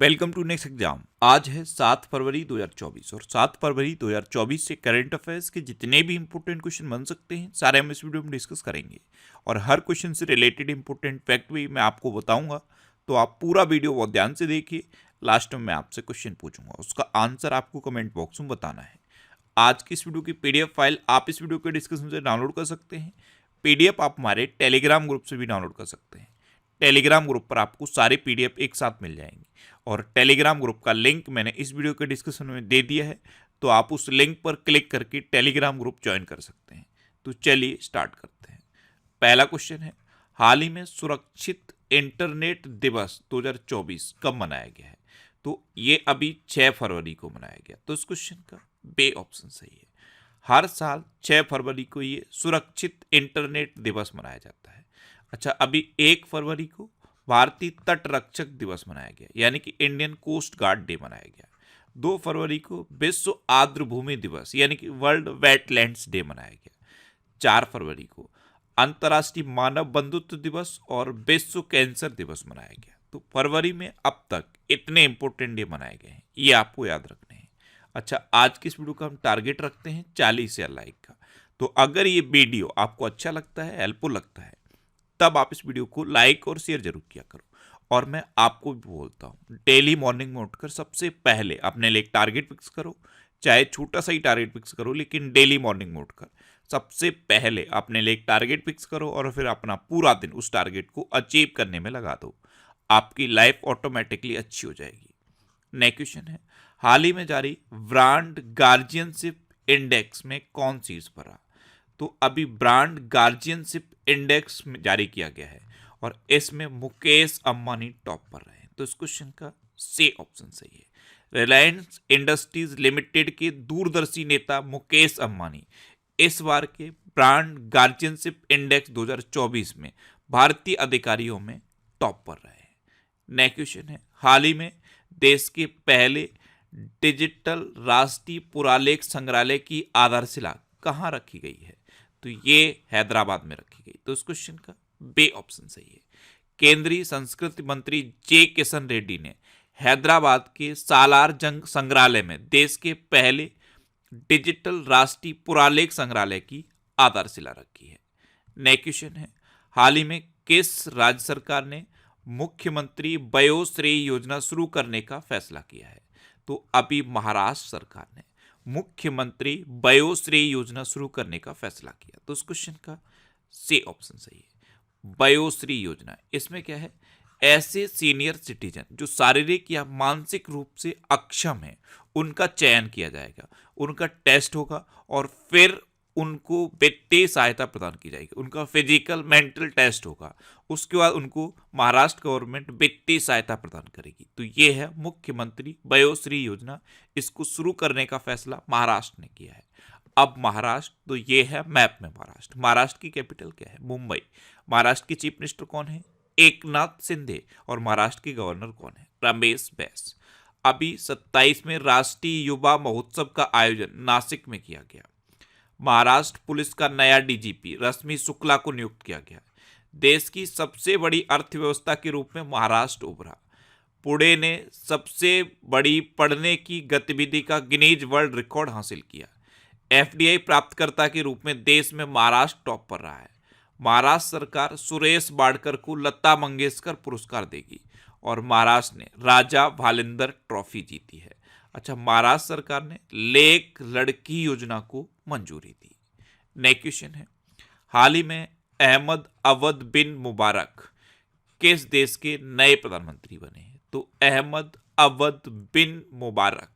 Welcome to next exam. आज है 7 फरवरी 2024 और 7 फरवरी 2024 से करंट अफेयर्स के जितने भी इंपॉर्टेंट क्वेश्चन बन सकते हैं सारे हम इस वीडियो में डिस्कस करेंगे और हर क्वेश्चन से रिलेटेड इंपॉर्टेंट फैक्ट भी मैं आपको बताऊंगा। तो आप पूरा वीडियो बहुत ध्यान से देखिए। लास्ट में मैं आपसे क्वेश्चन पूछूंगा, उसका आंसर आपको कमेंट बॉक्स में बताना है। आज की इस वीडियो की पीडीएफ फाइल आप इस वीडियो के डिस्क्रिप्शन से डाउनलोड कर सकते हैं। पीडीएफ आप हमारे टेलीग्राम ग्रुप से भी डाउनलोड कर सकते हैं। टेलीग्राम ग्रुप पर आपको सारे पीडीएफ एक साथ मिल जाएंगे और टेलीग्राम ग्रुप का लिंक मैंने इस वीडियो के डिस्क्रिप्शन में दे दिया है, तो आप उस लिंक पर क्लिक करके टेलीग्राम ग्रुप ज्वाइन कर सकते हैं। तो चलिए स्टार्ट करते हैं। पहला क्वेश्चन है, हाल ही में सुरक्षित इंटरनेट दिवस 2024 कब मनाया गया है? तो ये अभी 6 फरवरी को मनाया गया। तो इस क्वेश्चन का बे ऑप्शन सही है। हर साल 6 फरवरी को ये सुरक्षित इंटरनेट दिवस मनाया जाता है। अच्छा, अभी 1 फरवरी को भारतीय तट रक्षक दिवस मनाया गया, यानी कि इंडियन कोस्ट गार्ड डे मनाया गया। 2 फरवरी को विश्व आर्द्र भूमि दिवस यानी कि वर्ल्ड वेटलैंड्स डे मनाया गया। 4 फरवरी को अंतर्राष्ट्रीय मानव बंधुत्व दिवस और विश्व कैंसर दिवस मनाया गया। तो फरवरी में अब तक इतने इंपॉर्टेंट डे मनाए गए हैं, ये आपको याद रखने हैं। अच्छा, आज की इस वीडियो का हम टारगेट रखते हैं 40,000 लाइक का। तो अगर ये वीडियो आपको अच्छा लगता है, हेल्पफुल लगता है, तब आप इस वीडियो को लाइक और शेयर जरूर किया करो। और मैं आपको भी बोलता हूँ, डेली मॉर्निंग में उठकर सबसे पहले अपने लिए एक टारगेट फिक्स करो। चाहे छोटा सा ही टारगेट फिक्स करो, लेकिन डेली मॉर्निंग में उठकर सबसे पहले अपने लिए एक टारगेट फिक्स करो और फिर अपना पूरा दिन उस टारगेट को अचीव करने में लगा दो। आपकी लाइफ ऑटोमेटिकली अच्छी हो जाएगी। नेक्स्ट क्वेश्चन है, हाल ही में जारी ब्रांड गार्जियनशिप इंडेक्स में कौन शीर्ष पर रहा? तो अभी ब्रांड गार्जियनशिप इंडेक्स में जारी किया गया है और इसमें मुकेश अंबानी टॉप पर रहे हैं। तो इस क्वेश्चन का सी ऑप्शन सही है। रिलायंस इंडस्ट्रीज लिमिटेड के दूरदर्शी नेता मुकेश अंबानी इस बार के ब्रांड गार्जियनशिप इंडेक्स 2024 में भारतीय अधिकारियों में टॉप पर रहे हैं। नेक्स्ट क्वेश्चन है, हाल ही में देश के पहले डिजिटल राष्ट्रीय पुरालेख संग्रहालय की आधारशिला कहाँ रखी गई है? तो ये हैदराबाद में रखी गई। तो इस क्वेश्चन का बे ऑप्शन सही है। केंद्रीय संस्कृति मंत्री जे किशन रेड्डी ने हैदराबाद के सालार जंग संग्रहालय में देश के पहले डिजिटल राष्ट्रीय पुरालेख संग्रहालय की आधारशिला रखी है। नेक्स्ट क्वेश्चन है, हाल ही में किस राज्य सरकार ने मुख्यमंत्री वयोश्री योजना शुरू करने का फैसला किया है? तो अभी महाराष्ट्र सरकार ने मुख्यमंत्री वयोश्री योजना शुरू करने का फैसला किया। तो इस क्वेश्चन का सी ऑप्शन सही है। वयोश्री योजना, इसमें क्या है, ऐसे सीनियर सिटीजन जो शारीरिक या मानसिक रूप से अक्षम है उनका चयन किया जाएगा, उनका टेस्ट होगा और फिर उनको वित्तीय सहायता प्रदान की जाएगी। उनका फिजिकल मेंटल टेस्ट होगा, उसके बाद उनको महाराष्ट्र गवर्नमेंट वित्तीय सहायता प्रदान करेगी। तो ये है मुख्यमंत्री वयोश्री योजना, इसको शुरू करने का फैसला महाराष्ट्र ने किया है। अब महाराष्ट्र, तो ये है मैप में महाराष्ट्र। महाराष्ट्र की कैपिटल क्या है? मुंबई। महाराष्ट्र की चीफ मिनिस्टर कौन है? एकनाथ शिंदे। और महाराष्ट्र के गवर्नर कौन है? रमेश बैस। अभी 27 में राष्ट्रीय युवा महोत्सव का आयोजन नासिक में किया गया। महाराष्ट्र पुलिस का नया डीजीपी रश्मि शुक्ला को नियुक्त किया गया। देश की सबसे बड़ी अर्थव्यवस्था के रूप में महाराष्ट्र उभरा। पुणे ने सबसे बड़ी पढ़ने की गतिविधि का गिनीज वर्ल्ड रिकॉर्ड हासिल किया। एफडीआई प्राप्तकर्ता के रूप में देश में महाराष्ट्र टॉप पर रहा है। महाराष्ट्र सरकार सुरेश वाडकर को लता मंगेशकर पुरस्कार देगी और महाराष्ट्र ने राजा भालिंदर ट्रॉफी जीती है। अच्छा, महाराष्ट्र सरकार ने लेख लड़की योजना को मंजूरी दी। नेक्स्ट क्वेश्चन है, हाल ही में अहमद अवद बिन मुबारक किस देश के नए प्रधानमंत्री बने हैं? तो अहमद अवद बिन मुबारक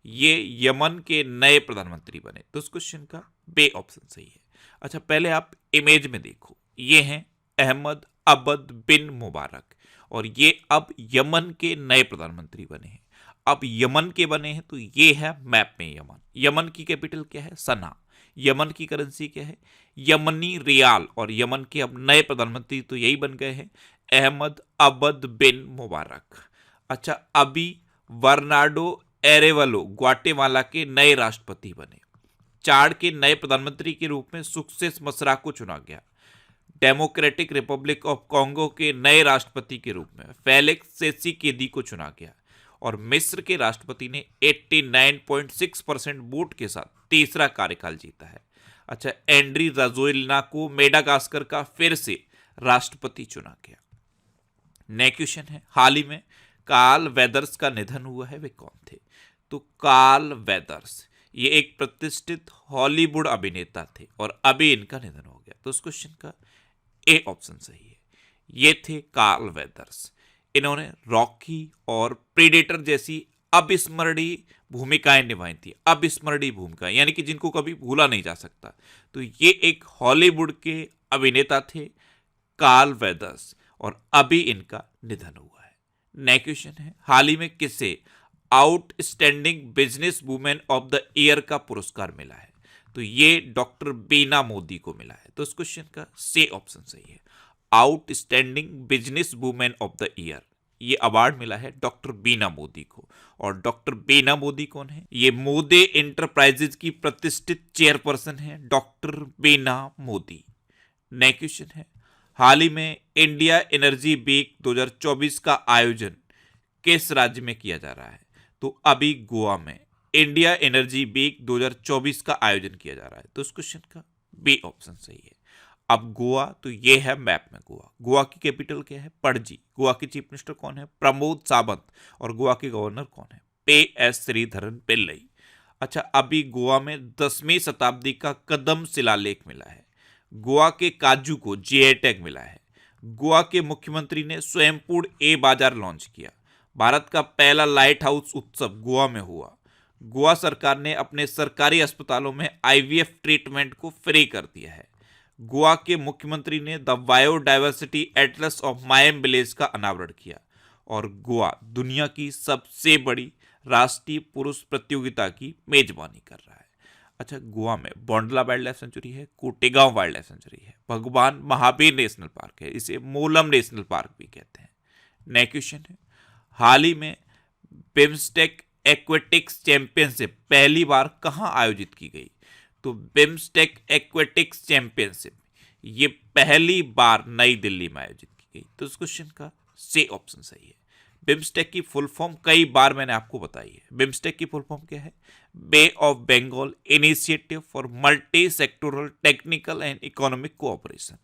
ये यमन के नए प्रधानमंत्री बने। तो इस क्वेश्चन का बे ऑप्शन सही है। अच्छा, पहले आप इमेज में देखो, ये हैं अहमद अवद बिन मुबारक और ये अब यमन के नए प्रधानमंत्री बने हैं। अब यमन के बने हैं तो ये है मैप में यमन। यमन की कैपिटल क्या है? सना। यमन की करेंसी क्या है? यमनी रियाल। और यमन के अब नए प्रधानमंत्री तो यही बन गए हैं, अहमद अवद बिन मुबारक। अच्छा, अभी बर्नार्डो एरेवलो ग्वाटेमाला के नए राष्ट्रपति बने। चाड के नए प्रधानमंत्री के रूप में सुक्सेस मसरा को चुना गया। डेमोक्रेटिक रिपब्लिक ऑफ कॉन्गो के नए राष्ट्रपति के रूप में फेलिक्स सेसिकेदी को चुना गया। और मिस्र के राष्ट्रपति ने 89.6% वोट के साथ तीसरा कार्यकाल जीता है। अच्छा, एंड्री राजोएलिना को मेडागास्कर का फिर से राष्ट्रपति चुना गया। नेक्स्ट क्वेश्चन है, हाल ही में कार्ल वेदर्स का निधन हुआ है, वे कौन थे? तो कार्ल वेदर्स ये एक प्रतिष्ठित हॉलीवुड अभिनेता थे और अभी इनका निधन हो गया। तो उस क्वेश्चन का ए ऑप्शन सही है, ये थे कार्ल वेदर्स। इन्होंने रॉकी और प्रीडेटर जैसी अविस्मरणीय भूमिकाएं निभाई थी, अविस्मरणीय भूमिकाएं यानी कि जिनको कभी भूला नहीं जा सकता। तो ये एक हॉलीवुड के अभिनेता थे कार्ल वेदर्स और अभी इनका निधन हुआ है। नेक्स्ट क्वेश्चन है, हाल ही में किसे outstanding business women of the year का पुरस्कार मिला है? तो ये डॉक्टर बीना मोदी को मिला है। तो इस क्वेश्चन का सी ऑप्शन सही है, outstanding business women of the year ये अवार्ड मिला है डॉक्टर बीना मोदी को। और डॉक्टर बीना मोदी कौन है? ये मोदी इंटरप्राइजेज की प्रतिष्ठित चेयरपर्सन है डॉक्टर बीना मोदी। नेक्स्ट क्वेश्चन है, हाल ही में इंडिया एनर्जी वीक 2024 का आयोजन किस राज्य में किया जा रहा है? तो अभी गोवा में इंडिया एनर्जी वीक 2024 का आयोजन किया जा रहा है। तो इस क्वेश्चन का बी ऑप्शन सही है। अब गोवा, तो ये है मैप में गोवा। गोवा की कैपिटल क्या है? पणजी। गोवा के चीफ मिनिस्टर कौन है? प्रमोद सावंत। और गोवा के गवर्नर कौन है? PS श्रीधरन पिल्लई। अच्छा, अभी गोवा में 10वीं शताब्दी का कदम शिलालेख मिला है। गोवा के काजू को GI टैग मिला है। गोवा के मुख्यमंत्री ने स्वयंपूर्ण ए बाजार लॉन्च किया। भारत का पहला लाइट हाउस उत्सव गोवा में हुआ। गोवा सरकार ने अपने सरकारी अस्पतालों में IVF ट्रीटमेंट को फ्री कर दिया है। गोवा के मुख्यमंत्री ने the biodiversity Atlas of मायम village का अनावरण किया। और गोवा दुनिया की सबसे बड़ी राष्ट्रीय पुरुष प्रतियोगिता की मेजबानी कर रहा है। अच्छा, गोवा में बोंडला वाइल्ड लाइफ सेंचुरी है, कोटेगांव वाइल्ड लाइफ सेंचुरी है, भगवान महावीर नेशनल पार्क है, इसे मोलम नेशनल पार्क भी कहते हैं। नेक्स्ट क्वेश्चन है, हाल ही में बिम्स्टेक एक्वेटिक्स चैंपियनशिप पहली बार कहां आयोजित की गई? तो बिम्स्टेक एक्वेटिक्स चैंपियनशिप ये पहली बार नई दिल्ली में आयोजित की गई। तो इस क्वेश्चन का सी ऑप्शन सही है। बिम्स्टेक की फुल फॉर्म कई बार मैंने आपको बताई है। बिम्स्टेक की फुल फॉर्म क्या है? Bay of Bengal Initiative for Multi Sectoral Technical and Economic Cooperation.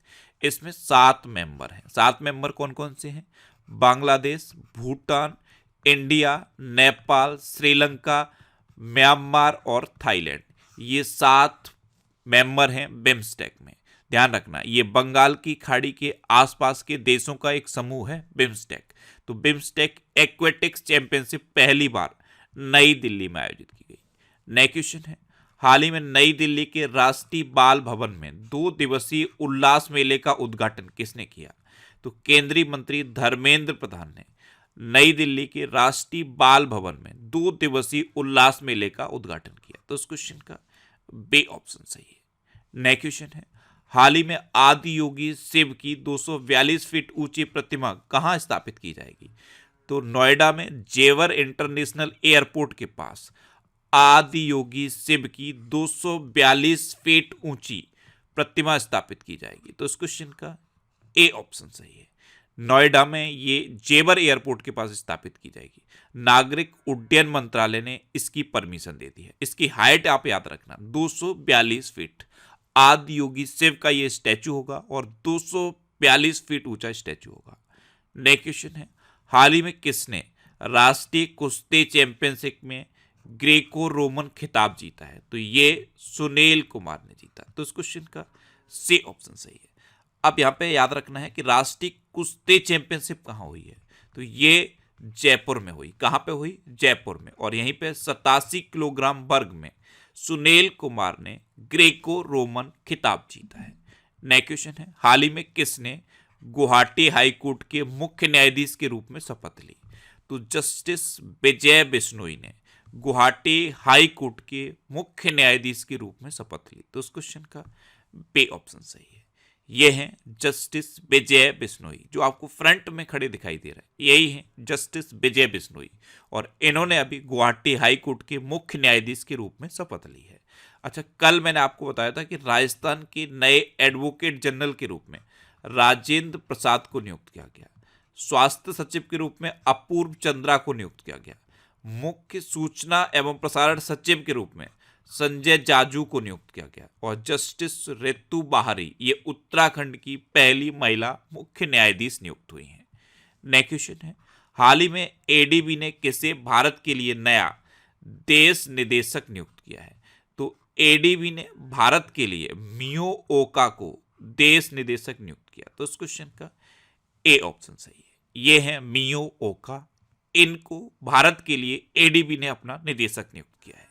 इसमें 7 मेंबर हैं। 7 मेंबर कौन कौन से हैं? बांग्लादेश, भूटान, इंडिया, नेपाल, श्रीलंका, म्यांमार और थाईलैंड। ये 7 मेंबर हैं बिम्स्टेक में। ध्यान रखना, ये बंगाल की खाड़ी के आसपास के देशों का एक समूह है बिम्स्टेक। तो बिम्स्टेक एक्वेटिक्स चैंपियनशिप पहली बार नई दिल्ली में आयोजित की गई। नेक्स्ट क्वेश्चन है, हाल ही में नई दिल्ली के राष्ट्रीय बाल भवन में 2 दिवसीय उल्लास मेले का उद्घाटन किसने किया? तो केंद्रीय मंत्री धर्मेंद्र प्रधान ने नई दिल्ली के राष्ट्रीय बाल भवन में 2 दिवसीय उल्लास मेले का उद्घाटन किया। तो इस क्वेश्चन का बी ऑप्शन सही है। नेक्स्ट क्वेश्चन है, हाल ही में आदि योगी शिव की 242 फीट ऊंची प्रतिमा कहां स्थापित की जाएगी? तो नोएडा में जेवर इंटरनेशनल एयरपोर्ट के पास आदि योगी शिव की 242 फीट ऊंची प्रतिमा स्थापित की जाएगी। तो इस क्वेश्चन का ए ऑप्शन सही है। नोएडा में ये जेवर एयरपोर्ट के पास स्थापित की जाएगी। नागरिक उड्डयन मंत्रालय ने इसकी परमिशन दे दी है। इसकी हाइट आप याद रखना 242 फीट। आदि योगी शिव का ये स्टैचू होगा और 242 फीट ऊंचा स्टैचू होगा। नेक्स्ट क्वेश्चन है, हाल ही में किसने राष्ट्रीय कुश्ती चैंपियनशिप में ग्रेको रोमन खिताब जीता है? तो ये सुनील कुमार ने जीता। तो इस क्वेश्चन का सी ऑप्शन सही है। अब यहाँ पे याद रखना है कि राष्ट्रीय कुश्ती चैंपियनशिप कहाँ हुई है? तो ये जयपुर में हुई। कहाँ पे हुई? जयपुर में। और यहीं पे 87 किलोग्राम वर्ग में सुनील कुमार ने ग्रेको रोमन खिताब जीता है। नेक्स्ट क्वेश्चन है, हाल ही में किसने गुवाहाटी हाईकोर्ट के मुख्य न्यायाधीश के रूप में शपथ ली? तो जस्टिस विजय बिश्नोई ने गुवाहाटी हाई कोर्ट के मुख्य न्यायाधीश के रूप में शपथ ली। तो उस क्वेश्चन का बी ऑप्शन सही है। ये हैं जस्टिस विजय बिश्नोई, जो आपको फ्रंट में खड़े दिखाई दे रहे हैं, यही हैं जस्टिस विजय बिश्नोई। और इन्होंने अभी गुवाहाटी हाई कोर्ट के मुख्य न्यायाधीश के रूप में शपथ ली है। अच्छा, कल मैंने आपको बताया था कि राजस्थान के नए एडवोकेट जनरल के रूप में राजेंद्र प्रसाद को नियुक्त किया गया। स्वास्थ्य सचिव के रूप में अपूर्व चंद्रा को नियुक्त किया गया। मुख्य सूचना एवं प्रसारण सचिव के रूप में संजय जाजू को नियुक्त किया गया और जस्टिस रितु बाहरी ये उत्तराखंड की पहली महिला मुख्य न्यायाधीश नियुक्त हुई हैं। नेक्स्ट क्वेश्चन है, हाल ही में एडीबी ने किसे भारत के लिए नया देश निदेशक नियुक्त किया है? तो एडीबी ने भारत के लिए मियो ओका को देश निदेशक नियुक्त किया। तो इस क्वेश्चन का ए ऑप्शन सही है। ये है मियो ओका, इनको भारत के लिए एडीबी ने अपना निदेशक नियुक्त किया है।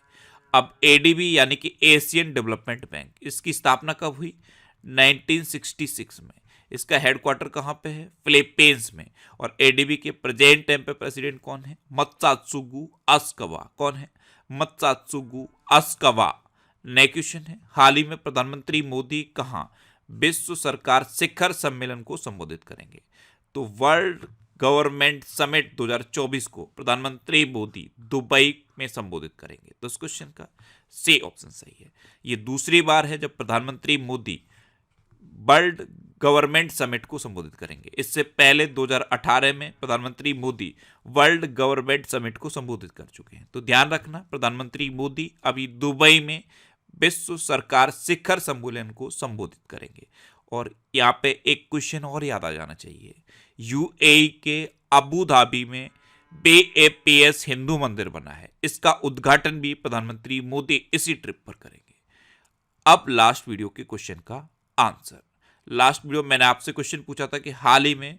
अब एडीबी यानी कि एशियन डेवलपमेंट बैंक, इसकी स्थापना कब हुई? 1966 में। इसका हेडक्वार्टर कहाँ पे है? फिलीपींस में। और एडीबी के प्रेजेंट टाइम पे प्रेसिडेंट कौन है? मत्सात्सुगु अस्कावा। कौन है? मत्सात्सुगु अस्कावा। नेक्स्ट क्वेश्चन है, हाल ही में प्रधानमंत्री मोदी कहाँ विश्व सरकार शिखर सम्मेलन को संबोधित करेंगे? तो वर्ल्ड गवर्नमेंट समिट 2024 को प्रधानमंत्री मोदी दुबई में संबोधित करेंगे। तो इस क्वेश्चन का सी ऑप्शन सही है। ये दूसरी बार है जब प्रधानमंत्री मोदी वर्ल्ड गवर्नमेंट समिट को संबोधित करेंगे। इससे पहले 2018 में प्रधानमंत्री मोदी वर्ल्ड गवर्नमेंट समिट को संबोधित कर चुके हैं। तो ध्यान रखना, प्रधानमंत्री मोदी अभी दुबई में विश्व सरकार शिखर सम्मेलन को संबोधित करेंगे। और यहाँ पे एक क्वेश्चन और याद आ जाना चाहिए, यूएई के अबू धाबी में BAPS हिंदू मंदिर बना है, इसका उद्घाटन भी प्रधानमंत्री मोदी इसी ट्रिप पर करेंगे। अब लास्ट वीडियो के क्वेश्चन का आंसर। लास्ट वीडियो मैंने आपसे क्वेश्चन पूछा था कि हाल ही में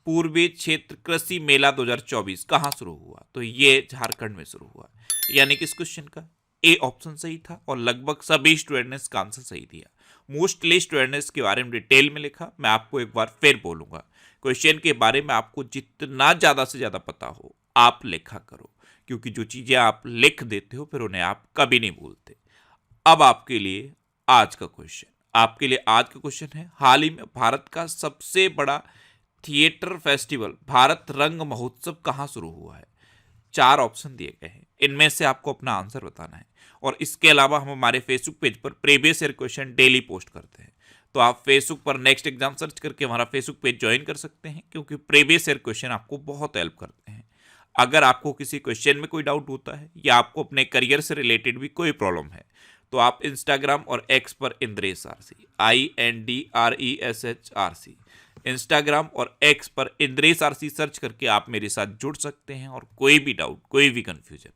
पूर्वी क्षेत्र कृषि मेला 2024 कहाँ शुरू हुआ? तो ये झारखंड में शुरू हुआ, यानी कि इस क्वेश्चन का ए ऑप्शन सही था और लगभग सभी स्टूडेंट ने इसका आंसर सही दिया। मोस्टली स्टूडेंट ने इसके बारे में डिटेल में लिखा। मैं आपको एक बार फिर बोलूंगा, क्वेश्चन के बारे में आपको जितना ज़्यादा से ज़्यादा पता हो आप लिखा करो, क्योंकि जो चीज़ें आप लिख देते हो फिर उन्हें आप कभी नहीं भूलते। अब आपके लिए आज का क्वेश्चन है, हाल ही में भारत का सबसे बड़ा थिएटर फेस्टिवल भारत रंग महोत्सव कहाँ शुरू हुआ है? 4 ऑप्शन दिए गए हैं, इनमें से आपको अपना आंसर बताना है। और इसके अलावा हम हमारे फेसबुक पेज पर previous year question daily post करते हैं, तो आप फेसबुक पर नेक्स्ट एग्जाम सर्च करके हमारा फेसबुक पेज ज्वाइन कर सकते हैं, क्योंकि प्रीवियस ईयर क्वेश्चन आपको बहुत हेल्प करते हैं। अगर आपको किसी क्वेश्चन में कोई डाउट होता है या आपको अपने करियर से रिलेटेड भी कोई प्रॉब्लम है, तो आप इंस्टाग्राम और एक्स पर इंद्रेश RC INDRESHRC इंस्टाग्राम और एक्स पर इंद्रेश RC सर्च करके आप मेरे साथ जुड़ सकते हैं और कोई भी डाउट, कोई भी confusion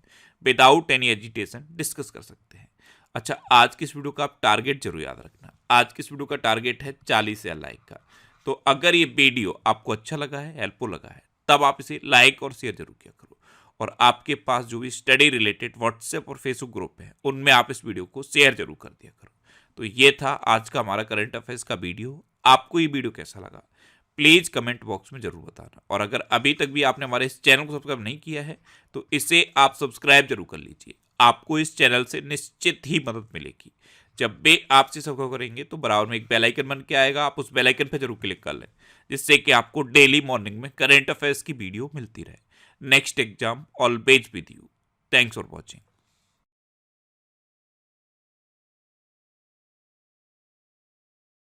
without any agitation discuss कर सकते हैं। अच्छा, आज की इस वीडियो का आप टारगेट जरूर याद रखना। आज की इस वीडियो का टारगेट है 40,000 लाइक का। तो अगर ये वीडियो आपको अच्छा लगा है, हेल्पफुल लगा है, तब आप इसे लाइक और शेयर जरूर किया करो। और आपके पास जो भी स्टडी रिलेटेड व्हाट्सएप और फेसबुक ग्रुप है, उनमें आप इस वीडियो को शेयर जरूर कर दिया करो। तो ये था आज का हमारा करंट अफेयर्स का वीडियो। आपको ये वीडियो कैसा लगा प्लीज़ कमेंट बॉक्स में जरूर बताना। और अगर अभी तक भी आपने हमारे इस चैनल को सब्सक्राइब नहीं किया है तो इसे आप सब्सक्राइब जरूर कर लीजिए। आपको इस चैनल से निश्चित ही मदद मिलेगी। जब भी आपसे सब्सक्राइब करेंगे तो बराबर में एक बेल आइकन बन के आएगा, आप उस बेल आइकन पर जरूर क्लिक कर लें, जिससे कि आपको डेली मॉर्निंग में करंट अफेयर्स की वीडियो मिलती रहे। Next exam always with you. Thanks for watching.